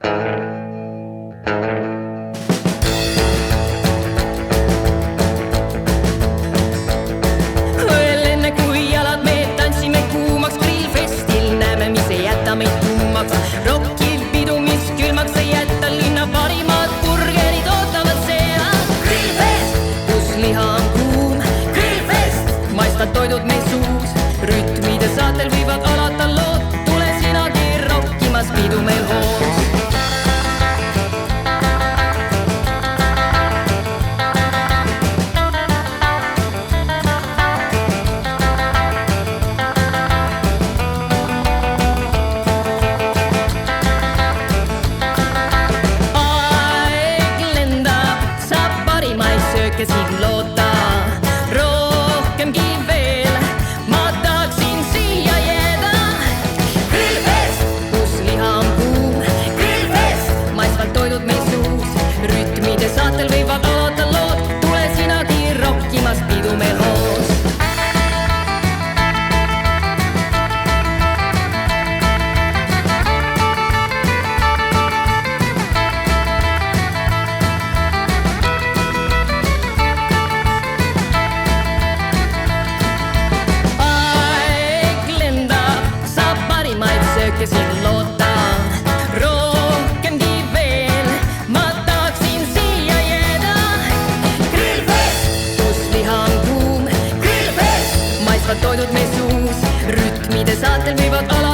Veel enne kui jalad me tantsime kuumaks grillfestil, näeme, mis ei jäta meid kuumaks. Rockil pidu, mis külmaks ei jäta, linna parimad burgerid ootavad seal. Grillfest, kus liha on kuum. Grillfest, maistvad toidud meil suus. Rütmide saatel viivad alata lood, tule sinagi rockimas, pidu meil hoos. Siin loota rohkemgi veel, ma tahaksin siia jääda. Grillfest, kus liha on kuum. Grillfest, maistvad toidud meil suus. Rütmide saatel võivad alata lood, tule sinagi rockimas, pidu meil hoos. Siin loota rohkemgi veel, ma tahaksin siia jääda. Grillfest, kus liha on kuum. Grillfest, maistvad toidud meil suus. Rütmide saatel võivad ala